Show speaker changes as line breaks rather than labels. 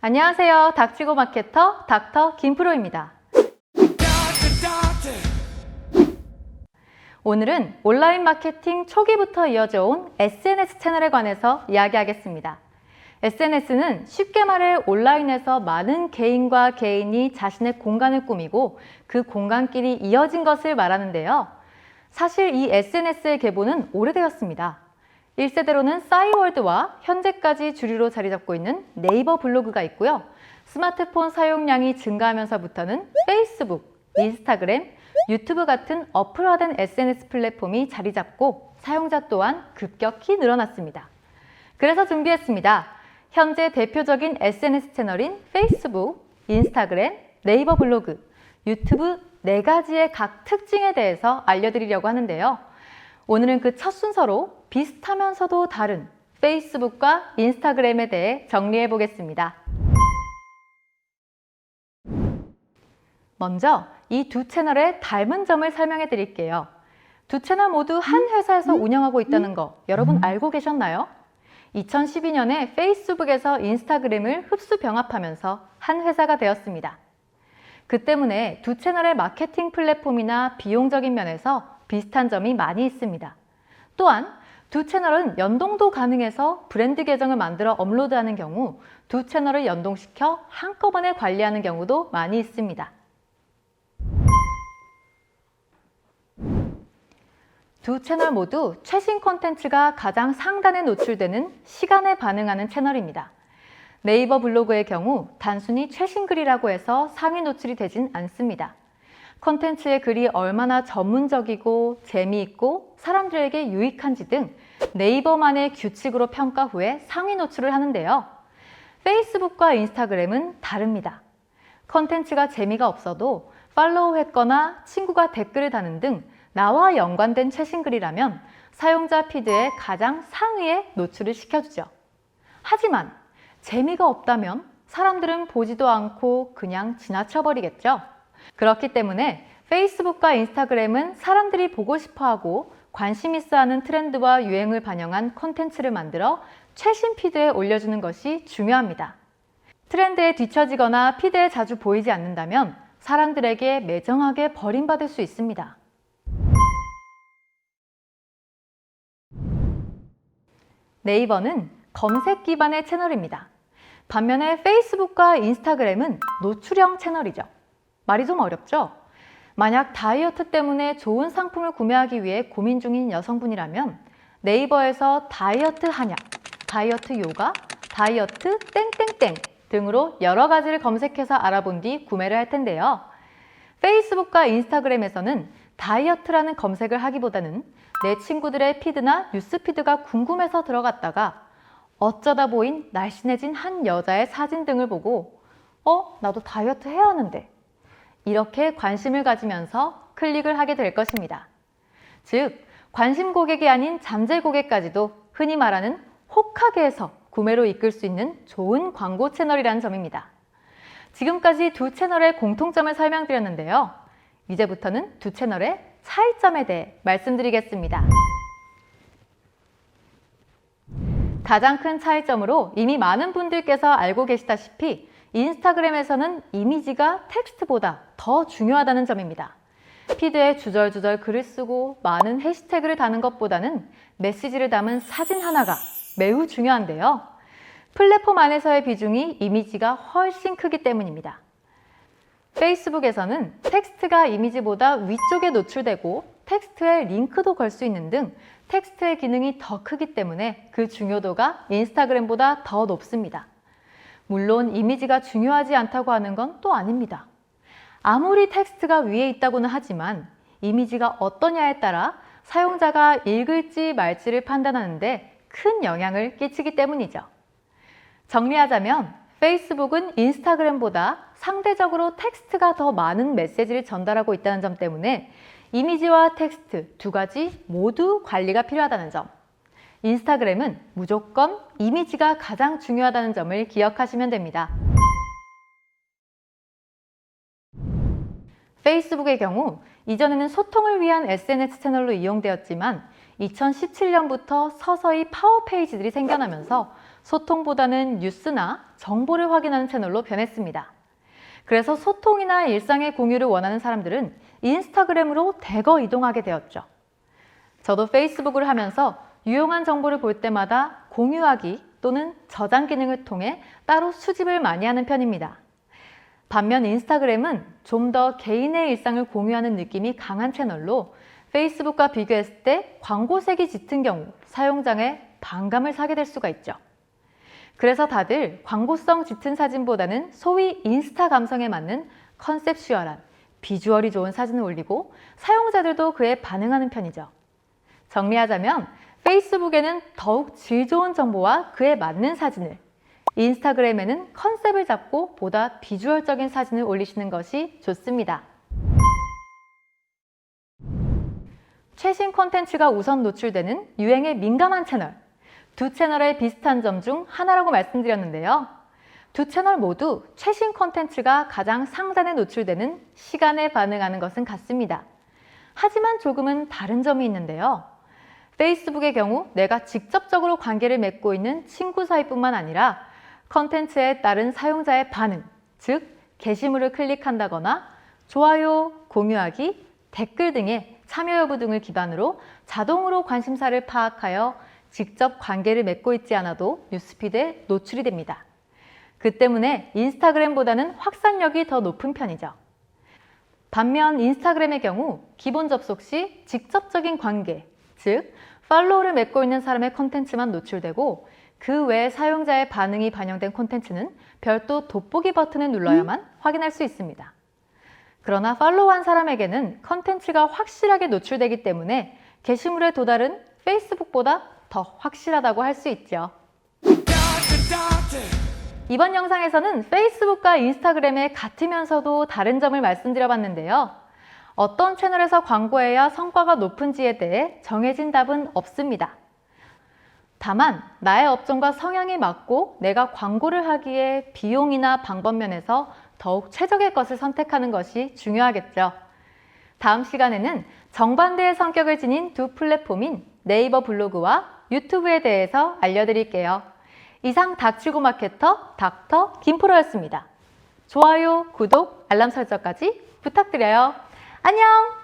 안녕하세요. 닥치고 마케터 닥터 김프로입니다. 오늘은 온라인 마케팅 초기부터 이어져 온 SNS 채널에 관해서 이야기하겠습니다. SNS는 쉽게 말해 온라인에서 많은 개인과 개인이 자신의 공간을 꾸미고 그 공간끼리 이어진 것을 말하는데요. 사실 이 SNS의 계보는 오래되었습니다. 1세대로는 싸이월드와 현재까지 주류로 자리 잡고 있는 네이버 블로그가 있고요. 스마트폰 사용량이 증가하면서부터는 페이스북, 인스타그램, 유튜브 같은 어플화된 SNS 플랫폼이 자리 잡고 사용자 또한 급격히 늘어났습니다. 그래서 준비했습니다. 현재 대표적인 SNS 채널인 페이스북, 인스타그램, 네이버 블로그, 유튜브 4가지의 각 특징에 대해서 알려드리려고 하는데요. 오늘은 그 첫 순서로 비슷하면서도 다른 페이스북과 인스타그램에 대해 정리해 보겠습니다. 먼저 이 두 채널의 닮은 점을 설명해 드릴게요. 두 채널 모두 한 회사에서 운영하고 있다는 거 여러분 알고 계셨나요? 2012년에 페이스북에서 인스타그램을 흡수 병합하면서 한 회사가 되었습니다. 그 때문에 두 채널의 마케팅 플랫폼이나 비용적인 면에서 비슷한 점이 많이 있습니다. 또한 두 채널은 연동도 가능해서 브랜드 계정을 만들어 업로드하는 경우 두 채널을 연동시켜 한꺼번에 관리하는 경우도 많이 있습니다. 두 채널 모두 최신 콘텐츠가 가장 상단에 노출되는 시간에 반응하는 채널입니다. 네이버 블로그의 경우 단순히 최신 글이라고 해서 상위 노출이 되진 않습니다. 콘텐츠의 글이 얼마나 전문적이고 재미있고 사람들에게 유익한지 등 네이버만의 규칙으로 평가 후에 상위 노출을 하는데요. 페이스북과 인스타그램은 다릅니다. 콘텐츠가 재미가 없어도 팔로우했거나 친구가 댓글을 다는 등 나와 연관된 최신 글이라면 사용자 피드에 가장 상위에 노출을 시켜주죠. 하지만 재미가 없다면 사람들은 보지도 않고 그냥 지나쳐버리겠죠. 그렇기 때문에 페이스북과 인스타그램은 사람들이 보고 싶어하고 관심 있어하는 트렌드와 유행을 반영한 콘텐츠를 만들어 최신 피드에 올려주는 것이 중요합니다. 트렌드에 뒤처지거나 피드에 자주 보이지 않는다면 사람들에게 매정하게 버림받을 수 있습니다. 네이버는 검색 기반의 채널입니다. 반면에 페이스북과 인스타그램은 노출형 채널이죠. 말이 좀 어렵죠? 만약 다이어트 때문에 좋은 상품을 구매하기 위해 고민 중인 여성분이라면 네이버에서 다이어트 한약, 다이어트 요가, 다이어트 땡땡땡 등으로 여러 가지를 검색해서 알아본 뒤 구매를 할 텐데요. 페이스북과 인스타그램에서는 다이어트라는 검색을 하기보다는 내 친구들의 피드나 뉴스피드가 궁금해서 들어갔다가 어쩌다 보인 날씬해진 한 여자의 사진 등을 보고 나도 다이어트 해야 하는데 이렇게 관심을 가지면서 클릭을 하게 될 것입니다. 즉, 관심 고객이 아닌 잠재 고객까지도 흔히 말하는 혹하게에서 구매로 이끌 수 있는 좋은 광고 채널이라는 점입니다. 지금까지 두 채널의 공통점을 설명드렸는데요. 이제부터는 두 채널의 차이점에 대해 말씀드리겠습니다. 가장 큰 차이점으로 이미 많은 분들께서 알고 계시다시피 인스타그램에서는 이미지가 텍스트보다 더 중요하다는 점입니다. 피드에 주절주절 글을 쓰고 많은 해시태그를 다는 것보다는 메시지를 담은 사진 하나가 매우 중요한데요. 플랫폼 안에서의 비중이 이미지가 훨씬 크기 때문입니다. 페이스북에서는 텍스트가 이미지보다 위쪽에 노출되고 텍스트에 링크도 걸 수 있는 등 텍스트의 기능이 더 크기 때문에 그 중요도가 인스타그램보다 더 높습니다. 물론 이미지가 중요하지 않다고 하는 건 또 아닙니다. 아무리 텍스트가 위에 있다고는 하지만 이미지가 어떠냐에 따라 사용자가 읽을지 말지를 판단하는데 큰 영향을 끼치기 때문이죠. 정리하자면 페이스북은 인스타그램보다 상대적으로 텍스트가 더 많은 메시지를 전달하고 있다는 점 때문에 이미지와 텍스트 두 가지 모두 관리가 필요하다는 점, 인스타그램은 무조건 이미지가 가장 중요하다는 점을 기억하시면 됩니다. 페이스북의 경우 이전에는 소통을 위한 SNS 채널로 이용되었지만 2017년부터 서서히 파워 페이지들이 생겨나면서 소통보다는 뉴스나 정보를 확인하는 채널로 변했습니다. 그래서 소통이나 일상의 공유를 원하는 사람들은 인스타그램으로 대거 이동하게 되었죠. 저도 페이스북을 하면서 유용한 정보를 볼 때마다 공유하기 또는 저장 기능을 통해 따로 수집을 많이 하는 편입니다. 반면 인스타그램은 좀 더 개인의 일상을 공유하는 느낌이 강한 채널로 페이스북과 비교했을 때 광고색이 짙은 경우 사용자의 반감을 사게 될 수가 있죠. 그래서 다들 광고성 짙은 사진보다는 소위 인스타 감성에 맞는 컨셉슈얼한 비주얼이 좋은 사진을 올리고 사용자들도 그에 반응하는 편이죠. 정리하자면 페이스북에는 더욱 질 좋은 정보와 그에 맞는 사진을, 인스타그램에는 컨셉을 잡고 보다 비주얼적인 사진을 올리시는 것이 좋습니다. 최신 콘텐츠가 우선 노출되는 유행에 민감한 채널. 두 채널의 비슷한 점 중 하나라고 말씀드렸는데요. 두 채널 모두 최신 콘텐츠가 가장 상단에 노출되는 시간에 반응하는 것은 같습니다. 하지만 조금은 다른 점이 있는데요. 페이스북의 경우 내가 직접적으로 관계를 맺고 있는 친구 사이뿐만 아니라 콘텐츠에 따른 사용자의 반응, 즉 게시물을 클릭한다거나 좋아요, 공유하기, 댓글 등의 참여 여부 등을 기반으로 자동으로 관심사를 파악하여 직접 관계를 맺고 있지 않아도 뉴스피드에 노출이 됩니다. 그 때문에 인스타그램보다는 확산력이 더 높은 편이죠. 반면 인스타그램의 경우 기본 접속 시 직접적인 관계, 즉 팔로우를 맺고 있는 사람의 콘텐츠만 노출되고 그 외 사용자의 반응이 반영된 콘텐츠는 별도 돋보기 버튼을 눌러야만 확인할 수 있습니다. 그러나 팔로우한 사람에게는 콘텐츠가 확실하게 노출되기 때문에 게시물의 도달은 페이스북보다 더 확실하다고 할 수 있죠. 이번 영상에서는 페이스북과 인스타그램의 같으면서도 다른 점을 말씀드려봤는데요. 어떤 채널에서 광고해야 성과가 높은지에 대해 정해진 답은 없습니다. 다만 나의 업종과 성향에 맞고 내가 광고를 하기에 비용이나 방법 면에서 더욱 최적의 것을 선택하는 것이 중요하겠죠. 다음 시간에는 정반대의 성격을 지닌 두 플랫폼인 네이버 블로그와 유튜브에 대해서 알려드릴게요. 이상 닥치고 마케터 닥터 김프로였습니다. 좋아요, 구독, 알람 설정까지 부탁드려요. 안녕!